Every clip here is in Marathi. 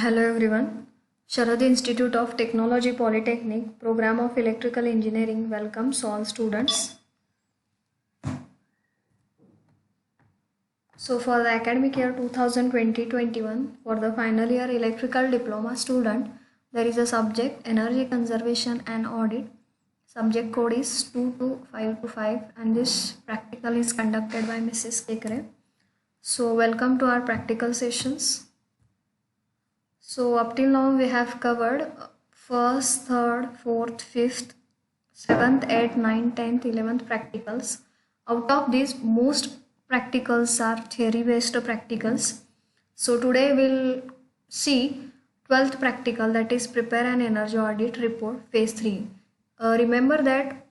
Hello everyone. Sharad Institute of Technology Polytechnic Program of Electrical Engineering welcomes all students. So for the academic year 2020-21 for the final year electrical diploma student, there is a subject energy conservation and audit. Subject code is 22525 and this practical is conducted by Mrs. Kekre. So welcome to our practical sessions. So up till now we have covered first, third, fourth, fifth, 7th, 8th, 9th, 10th, 11th practicals. Out of these, most practicals are theory based practicals. So today we'll see 12th practical, that is prepare an energy audit report phase 3. Remember that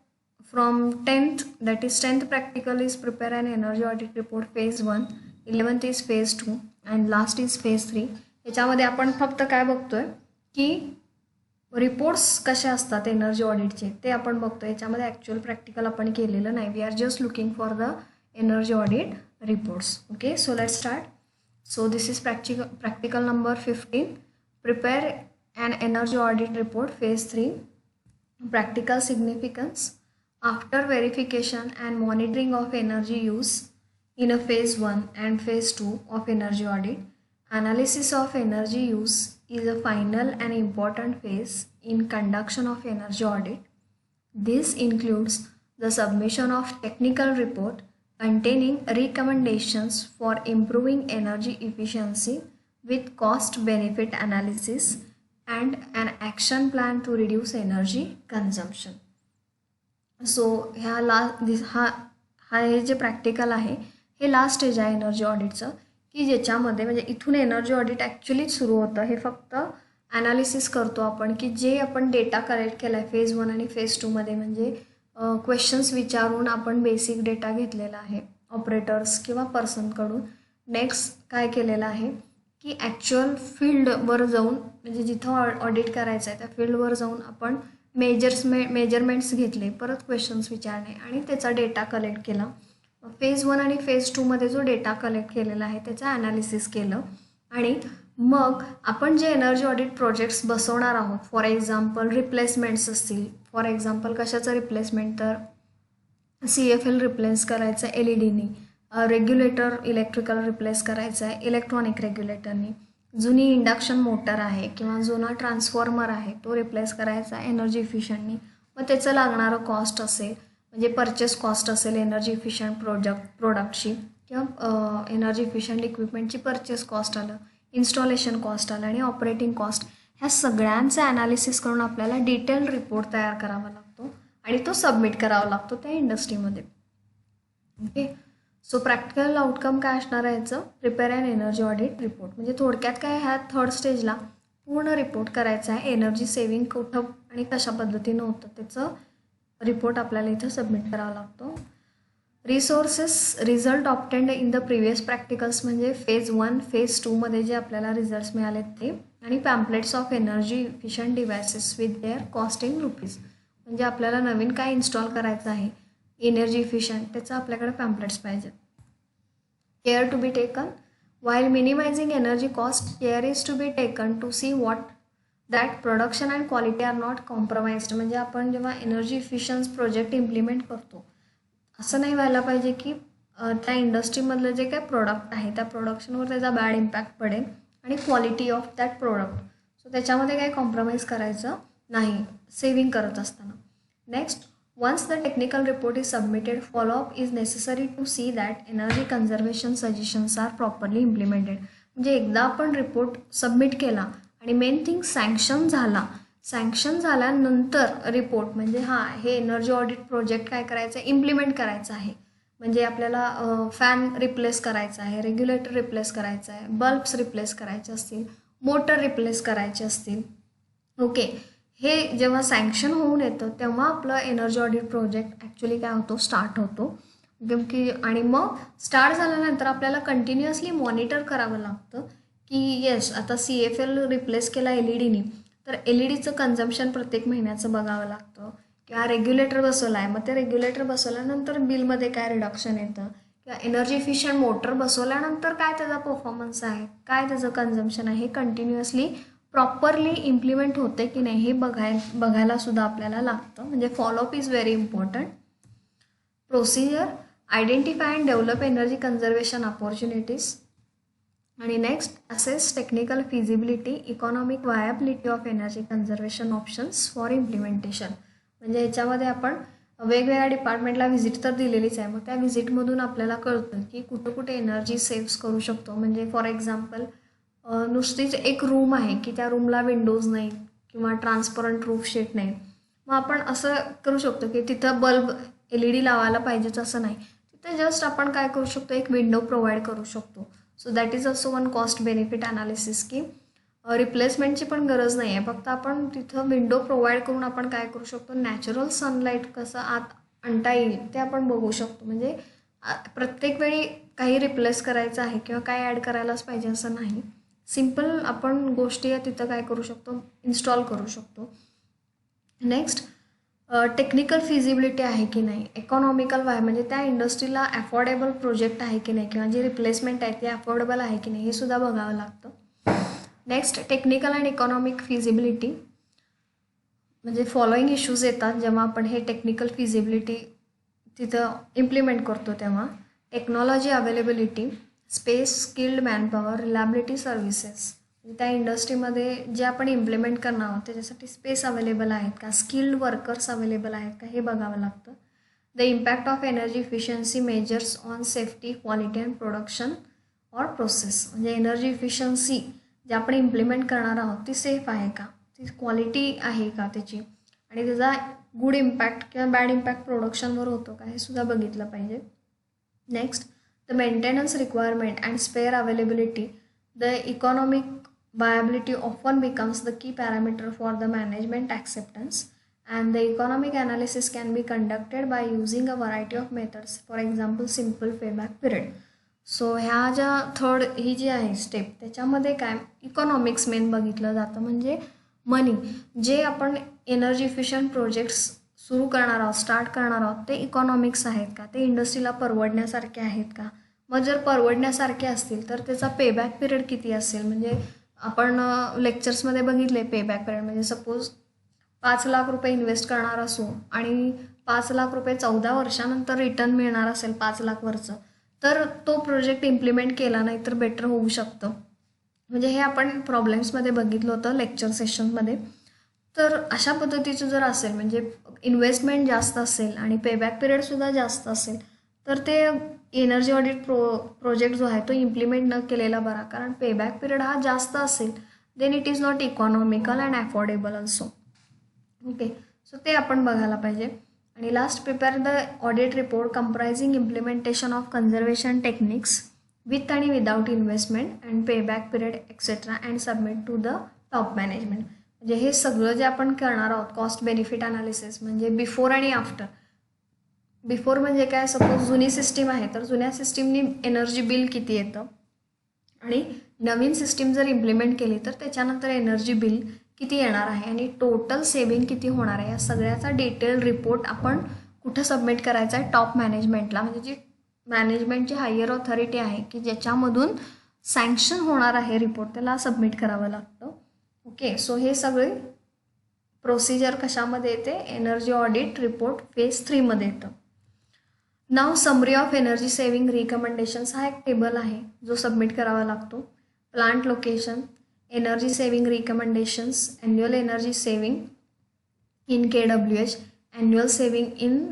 from 10th, that is 10th practical is prepare an energy audit report phase 1, 11th is phase 2 and last is phase 3. याच्यामध्ये आपण फक्त काय बघतोय की रिपोर्ट्स कसे असतात एनर्जी ऑडिटचे ते आपण बघतोय. याच्यामध्ये ॲक्च्युअल प्रॅक्टिकल आपण केलेलं नाही. We are just looking for the energy audit reports. Okay, so let's start. So this is practical number 15. Prepare an energy audit report phase 3. Practical significance. After verification and monitoring of energy use in a phase 1 and phase 2 of energy audit, analysis of energy use is a final and important phase in conduction of energy audit. This includes the submission of technical report containing recommendations for improving energy efficiency with cost benefit analysis and an action plan to reduce energy consumption. So हे जे प्रॅक्टिकल आहे हे लास्ट स्टेज आहे एनर्जी ऑडिटचं, की ज्याच्यामध्ये म्हणजे इथून एनर्जी ऑडिट ॲक्च्युली सुरू होतं. हे फक्त ॲनालिसिस करतो आपण की जे आपण डेटा कलेक्ट केला आहे फेज 1 आणि फेज 2मध्ये, म्हणजे क्वेश्चन्स विचारून आपण बेसिक डेटा घेतलेला आहे ऑपरेटर्स किंवा पर्सनकडून. नेक्स्ट काय केलेलं आहे की ॲक्च्युअल फील्डवर जाऊन म्हणजे जिथं ऑडिट करायचं आहे त्या फील्डवर जाऊन आपण मेजरमेंट्स घेतले, परत क्वेश्चन्स विचारणे आणि त्याचा डेटा कलेक्ट केला. फेज 1 आणि फेज 2मध्ये जो डेटा कलेक्ट केलेला आहे त्याचं ॲनालिसिस केलं आणि मग आपण जे एनर्जी ऑडिट प्रोजेक्ट्स बसवणार आहोत, फॉर एक्झाम्पल रिप्लेसमेंट्स असतील. फॉर एक्झाम्पल कशाचं रिप्लेसमेंट, तर CFL रिप्लेस करायचं LED-नी, रेग्युलेटर इलेक्ट्रिकल रिप्लेस करायचं आहे इलेक्ट्रॉनिक रेग्युलेटरनी, जुनी इंडक्शन मोटर आहे किंवा जुना ट्रान्सफॉर्मर आहे तो रिप्लेस करायचा आहे एनर्जी इफिशियंटनी. मग त्याचं लागणारं कॉस्ट असेल म्हणजे परचेस कॉस्ट असेल एनर्जी इफिशियंट प्रोडक्टची किंवा एनर्जी इफिशियंट इक्विपमेंटची परचेस कॉस्ट आलं, इन्स्टॉलेशन कॉस्ट आलं आणि ऑपरेटिंग कॉस्ट. ह्या सगळ्यांचं ॲनालिसिस करून आपल्याला डिटेल रिपोर्ट तयार करावा लागतो आणि तो सबमिट करावा लागतो त्या इंडस्ट्रीमध्ये. ओके, सो प्रॅक्टिकल आउटकम काय असणार आहे याचं, prepare and energy audit report. म्हणजे थोडक्यात काय, ह्या थर्ड स्टेजला पूर्ण रिपोर्ट करायचा आहे. एनर्जी सेव्हिंग कुठं आणि कशा पद्धतीनं होतं त्याचं रिपोर्ट आपल्याला इथं सबमिट करावा लागतो. Resources result obtained in the previous practicals म्हणजे फेज 1 फेज 2मध्ये जे आपल्याला रिझल्ट्स मिळालेत ते, आणि pamphlets of energy efficient devices with their cost in rupees. म्हणजे आपल्याला नवीन काय इन्स्टॉल करायचं आहे एनर्जी इफिशियंट त्याचं आपल्याकडे पॅम्पलेट्स पाहिजेत. Care to be taken while minimizing energy cost, care is to be taken to see that production and quality are not compromised. म्हणजे आपण जेव्हा एनर्जी इफिशियन्स प्रोजेक्ट इम्प्लिमेंट करतो असं नाही व्हायला पाहिजे की त्या इंडस्ट्रीमधलं जे काय प्रोडक्ट आहे त्या प्रोडक्शनवर त्याचा बॅड इम्पॅक्ट पडेल आणि quality of that product. So त्याच्यामध्ये काही कॉम्प्रोमाइज करायचं नाही सेव्हिंग करत असताना. Next, once the technical report is submitted, follow-up is necessary to see that energy conservation suggestions are properly implemented. म्हणजे एकदा आपण रिपोर्ट सबमिट केला आणि मेन थिंग सँक्शन झाल्यानंतर रिपोर्ट म्हणजे हे एनर्जी ऑडिट प्रोजेक्ट काय करायचं आहे, इम्प्लिमेंट करायचं आहे. म्हणजे आपल्याला फॅन रिप्लेस करायचा आहे, रेग्युलेटर रिप्लेस करायचा आहे, बल्ब्स रिप्लेस करायचे असतील, मोटर रिप्लेस करायचे असतील. ओके, हे जेव्हा सँक्शन होऊन येतं तेव्हा आपलं एनर्जी ऑडिट प्रोजेक्ट ॲक्च्युली काय होतो, स्टार्ट होतो. की आणि मग स्टार्ट झाल्यानंतर आपल्याला कंटिन्युअसली मॉनिटर करावं लागतं की येस आता CFL रिप्लेस केला LED-नी तर LED-चं कन्झम्पशन प्रत्येक महिन्याचं बघावं लागतं. किंवा रेग्युलेटर बसवला आहे, मग ते रेग्युलेटर बसवल्यानंतर बिलमध्ये काय रिडक्शन येतं किंवा एनर्जी इफिशियंट मोटर बसवल्यानंतर काय त्याचा परफॉर्मन्स आहे, काय त्याचं कन्झम्पशन आहे, हे कंटिन्युअसली प्रॉपरली इम्प्लिमेंट होते की नाही हे बघायला सुद्धा आपल्याला लागतं. म्हणजे follow up is very important. Procedure, identify and develop energy conservation opportunities. आणि next, assess technical feasibility, economic viability of energy conservation options for implementation. म्हणजे ह्याच्यामध्ये आपण वेगवेगळ्या डिपार्टमेंटला व्हिजिट तर दिलेलीच आहे, मग त्या व्हिजिटमधून आपल्याला कळतं की कुठं कुठे एनर्जी सेव्स करू शकतो. म्हणजे फॉर एक्झाम्पल नुसतीच एक रूम आहे की त्या रूमला विंडोज नाही किंवा ट्रान्सपरंट रूफ शीट नाही, मग आपण असं करू शकतो की तिथं बल्ब LED लावायला पाहिजेच असं नाही, तिथं जस्ट आपण काय करू शकतो, एक विंडो प्रोव्हाइड करू शकतो. So that is also one cost benefit analysis की रिप्लेसमेंटची पण गरज नाही आहे, फक्त आपण तिथं विंडो प्रोव्हाइड करून आपण काय करू शकतो, नॅचरल सनलाईट कसं आत आणता येईल ते आपण बघू शकतो. म्हणजे प्रत्येक वेळी काही रिप्लेस करायचं आहे किंवा काय ॲड करायलाच पाहिजे असं नाही, सिम्पल आपण गोष्टी तिथं काय करू शकतो, इन्स्टॉल करू शकतो. नेक्स्ट, टेक्निकल फिजिबिलिटी आहे की नाही, इकॉनॉमिकल म्हणजे त्या इंडस्ट्रीला अफोर्डेबल प्रोजेक्ट आहे की नाही किंवा जी रिप्लेसमेंट आहे ती अफोर्डेबल आहे की नाही हे सुद्धा बघावं लागतं. Next, technical and economic feasibility. म्हणजे फॉलोइंग इश्यूज येतात जेव्हा आपण हे टेक्निकल फिजिबिलिटी तिथं इम्प्लिमेंट करतो तेव्हा. Technology availability, space, skilled manpower, reliability services. त्या इंडस्ट्रीमध्ये जे आपण इम्प्लिमेंट करणार आहोत त्याच्यासाठी स्पेस अवेलेबल आहेत का, स्किल्ड वर्कर्स अवेलेबल आहेत का हे बघावं लागतं. The impact of energy efficiency measures on safety, quality and production or process. म्हणजे एनर्जी इफिशियन्सी जे आपण इम्प्लिमेंट करणार आहोत ती सेफ आहे का, ती क्वालिटी आहे का त्याची, आणि त्याचा गुड इम्पॅक्ट किंवा बॅड इम्पॅक्ट प्रोडक्शनवर होतो का हे सुद्धा बघितलं पाहिजे. Next, the maintenance requirement and spare availability. The economic viability often becomes the key parameter for the management acceptance, and the economic analysis can be conducted by using a variety of methods, for example simple payback period. So ह्या ज्या थर्ड ही जी आहे स्टेप त्याच्यामध्ये काय इकॉनॉमिक्स मेन बघितलं जातं. म्हणजे मनी, जे आपण एनर्जी इफिशियंट प्रोजेक्ट्स सुरू करणार आहोत, स्टार्ट करणार आहोत, ते इकॉनॉमिक्स आहेत का, ते इंडस्ट्रीला परवडण्यासारखे आहेत का. मग जर परवडण्यासारखे असतील तर त्याचा पेबॅक पिरियड किती असेल. म्हणजे आपण लेक्चर्समध्ये बघितले पेबॅक पिरियड. म्हणजे सपोज 5 लाख रुपये इन्व्हेस्ट करणार असू आणि 5 लाख रुपये 14 वर्षानंतर रिटर्न मिळणार असेल 5 लाखवरचं, तर तो प्रोजेक्ट इम्प्लिमेंट केला नाही तर बेटर होऊ शकतं. म्हणजे हे आपण प्रॉब्लेम्समध्ये बघितलं होतं लेक्चर सेशनमध्ये. तर अशा पद्धतीचं जर असेल, म्हणजे इन्व्हेस्टमेंट जास्त असेल आणि पेबॅक पिरियडसुद्धा जास्त असेल, तर ते एनर्जी ऑडिट प्रोजेक्ट जो आहे तो इम्प्लिमेंट न केलेला बरा. कारण पेबॅक पिरियड हा जास्त असेल then it is not economical and affordable also. Okay, so ते आपण बघायला पाहिजे. आणि last, prepare the audit report comprising implementation of conservation techniques with आणि without investment and payback period etcetera and submit to the top management. म्हणजे हे सगळं जे आपण करणार आहोत कॉस्ट बेनिफिट अनालिसिस, म्हणजे बिफोर आणि आफ्टर. बिफोर म्हणजे काय, सपोज जुनी सिस्टीम आहे तर जुन्या सिस्टीमनी एनर्जी बिल किती येतं, आणि नवीन सिस्टीम जर इम्प्लिमेंट केली तर त्याच्यानंतर एनर्जी बिल किती येणार आहे आणि टोटल सेविंग किती होणार आहे, या सगळ्याचा डिटेल रिपोर्ट आपण कुठं सबमिट करायचा आहे, टॉप मॅनेजमेंटला. म्हणजे जी मॅनेजमेंटची हायर ऑथॉरिटी आहे की ज्याच्यामधून सँक्शन होणार आहे रिपोर्ट, त्याला सबमिट करावं लागतं. ओके, सो हे सगळे प्रोसिजर कशामध्ये येते, एनर्जी ऑडिट रिपोर्ट फेज 3मध्ये येतं. नाव summary of energy saving recommendations हा एक टेबल आहे जो सबमिट करावा लागतो. Plant location, energy saving recommendations, annual energy saving in KWH, annual saving in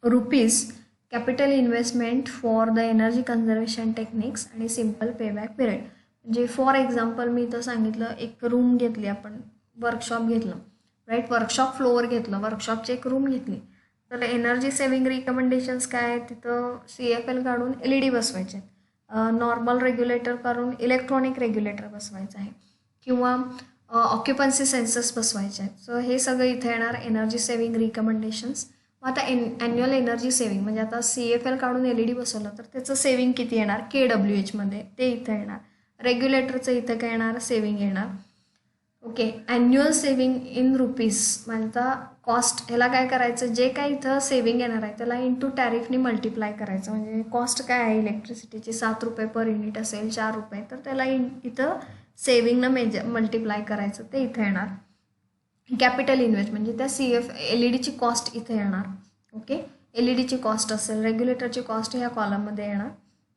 rupees, capital investment for the energy conservation techniques आणि सिम्पल पेबॅक पिरियड. म्हणजे फॉर एक्झाम्पल मी इथं सांगितलं, एक रूम घेतली आपण, वर्कशॉप घेतलं, राईट, वर्कशॉप फ्लोअर घेतलं, वर्कशॉपची एक रूम घेतली, तर एनर्जी सेविंग रिकमेंडेशन्स काय आहे, तिथं CFL काढून LED बसवायचे, नॉर्मल रेग्युलेटर काढून इलेक्ट्रॉनिक रेग्युलेटर बसवायचं आहे, किंवा ऑक्युपन्सी सेन्सर्स बसवायचे आहेत. सो हे सगळं इथे येणार एनर्जी सेविंग रिकमेंडेशन्स. मग आता ॲन्युअल एनर्जी सेविंग म्हणजे आता CFL काढून LED बसवलं तर त्याचं सेविंग किती येणार KWH मध्ये, ते इथं येणार. रेग्युलेटरचं इथं काय येणार, सेविंग येणार. Okay, annual saving in rupees म्हणजे कॉस्ट, ह्याला काय करायचं, जे काय इथं सेविंग येणार आहे त्याला इंटू टॅरिफनी मल्टिप्लाय करायचं. म्हणजे कॉस्ट काय आहे इलेक्ट्रिसिटीची 7 रुपये पर युनिट असेल, 4 रुपये, तर त्याला इथं सेविंगनं मल्टिप्लाय करायचं, ते इथं येणार. कॅपिटल इन्व्हेस्ट म्हणजे त्या LED ची कॉस्ट इथे येणार. ओके, LED ची कॉस्ट असेल, रेग्युलेटरची कॉस्ट ह्या कॉलममध्ये येणार.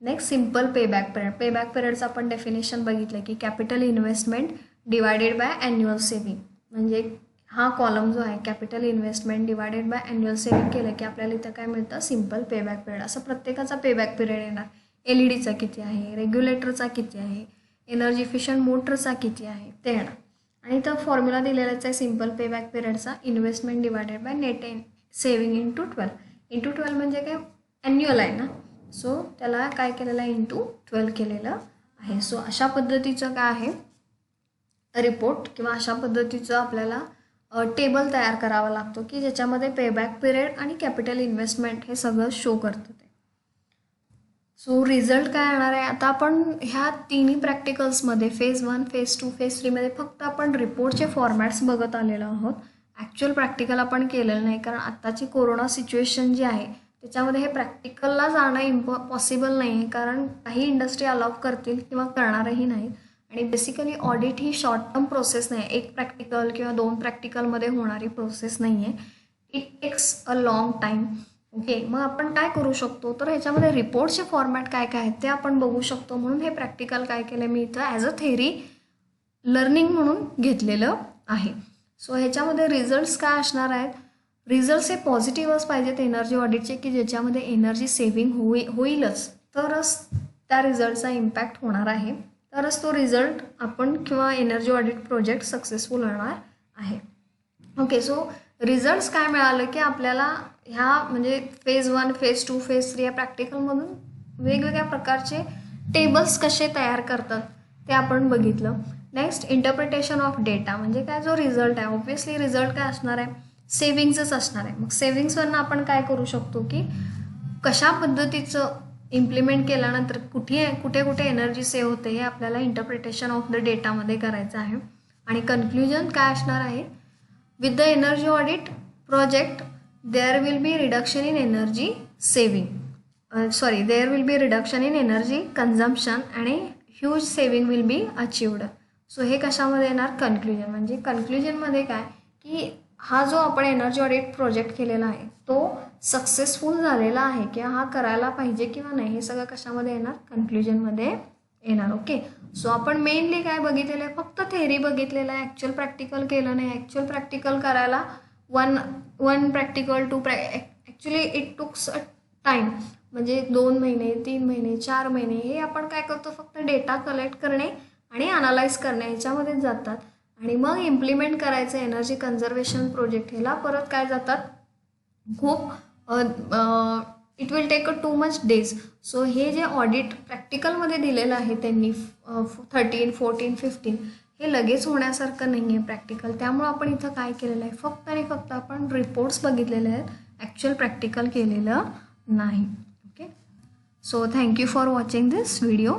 Next simple payback period. Payback पिरियडचं आपण डेफिनेशन बघितलं की capital investment divided by annual saving. म्हणजे हा कॉलम जो आहे capital investment divided by annual saving केलं की आपल्याला इथं काय मिळतं, सिम्पल पेबॅक पिरियड. असं प्रत्येकाचा पेबॅक पिरियड येणार. LED चा किती आहे, रेग्युलेटरचा किती आहे, एनर्जी इफिशियंट मोटरचा किती आहे ते येणार. आणि इथं फॉर्म्युला दिलेलाच आहे सिम्पल पेबॅक पिरियडचा, investment divided by net saving into 12 म्हणजे काय ॲन्युअल आहे ना, सो त्याला काय केलेलं आहे, इंटू 12 केलेलं आहे. सो अशा पद्धतीचं काय आहे रिपोर्ट किंवा अशा पद्धतीचं आपल्याला टेबल तयार करावा लागतो की ज्याच्यामध्ये पेबॅक पिरियड आणि कॅपिटल इन्व्हेस्टमेंट हे सगळं शो करतं ते. सो रिझल्ट काय येणार आहे, आता आपण ह्या तिन्ही प्रॅक्टिकल्समध्ये फेज 1, फेज 2, फेज 3मध्ये फक्त आपण रिपोर्टचे फॉर्मॅट्स बघत आलेलो आहोत. ॲक्च्युअल प्रॅक्टिकल आपण केलेलं नाही, कारण आत्ताची कोरोना सिच्युएशन जी आहे त्याच्यामध्ये हे प्रॅक्टिकलला जाणं पॉसिबल नाही आहे, कारण काही इंडस्ट्री अलाउ करतील किंवा करणारही नाहीत. आणि बेसिकली ऑडिट ही शॉर्ट टर्म प्रोसेस नाही आहे, एक प्रॅक्टिकल किंवा 2 प्रॅक्टिकलमध्ये होणारी प्रोसेस नाही आहे. It takes a long time. Okay, मग आपण काय करू शकतो, तर ह्याच्यामध्ये रिपोर्टचे फॉर्मॅट काय काय आहेत ते आपण बघू शकतो. म्हणून हे प्रॅक्टिकल काय केलं मी इथं ॲज अ थेरी लर्निंग म्हणून घेतलेलं आहे. सो ह्याच्यामध्ये रिझल्ट्स काय असणार आहेत, रिझल्ट्स हे पॉझिटिव्हच पाहिजेत एनर्जी ऑडिटचे की ज्याच्यामध्ये एनर्जी सेव्हिंग होईलच, तरच त्या रिझल्टचा इम्पॅक्ट होणार आहे, तरच तो रिझल्ट आपण किंवा एनर्जी ऑडिट प्रोजेक्ट सक्सेसफुल होणार आहे. ओके, सो रिझल्ट्स काय मिळालं की आपल्याला ह्या म्हणजे फेज 1, फेज 2, फेज 3 या प्रॅक्टिकलमधून वेगवेगळ्या प्रकारचे टेबल्स कसे तयार करतात ते आपण बघितलं. नेक्स्ट इंटरप्रिटेशन ऑफ डेटा म्हणजे काय, जो रिझल्ट आहे ऑब्व्हियसली रिझल्ट काय असणार आहे, सेविंग्सच असणार आहे. मग सेविंग्सवरनं आपण काय करू शकतो की कशा पद्धतीचं इम्प्लिमेंट केल्यानंतर कुठे कुठे एनर्जी सेव्ह होते हे आपल्याला इंटरप्रिटेशन ऑफ द डेटामध्ये करायचं आहे. आणि कन्क्ल्युजन काय असणार आहे, with the energy audit project there will be reduction in energy saving, there will be reduction in energy consumption आणि huge saving will be achieved. So हे कशामध्ये येणार, कन्क्ल्युजन. म्हणजे कन्क्ल्युजनमध्ये काय की हा जो आपण एनर्जी ऑडिट प्रोजेक्ट केलेला आहे तो सक्सेसफुल झालेला आहे किंवा हा करायला पाहिजे किंवा नाही, हे सगळं कशामध्ये येणार, कन्क्ल्युजनमध्ये येणार. ओके, सो आपण मेनली काय बघितलेलं आहे, फक्त थेरी बघितलेलं आहे, ॲक्च्युअल प्रॅक्टिकल केलं नाही. ॲक्च्युअल प्रॅक्टिकल करायला one practical 2 actually it takes a time. म्हणजे 2 महिने, 3 महिने, 4 महिने हे आपण काय करतो, फक्त डेटा कलेक्ट करणे आणि अनालाइज करणे ह्याच्यामध्येच जातात. आणि मग इम्प्लिमेंट करायचं एनर्जी कन्झर्वेशन प्रोजेक्ट ह्याला परत काय जातात, खूप it will take 2 much days. So हे जे ऑडिट प्रॅक्टिकलमध्ये दिलेलं आहे त्यांनी 13, 14, 15 हे लगेच होण्यासारखं नाही आहे प्रॅक्टिकल. त्यामुळं आपण इथं काय केलेलं आहे, फक्त आणि फक्त आपण रिपोर्ट्स बघितलेले आहेत, ॲक्च्युअल प्रॅक्टिकल केलेलं नाही. Okay, so thank you for watching this video.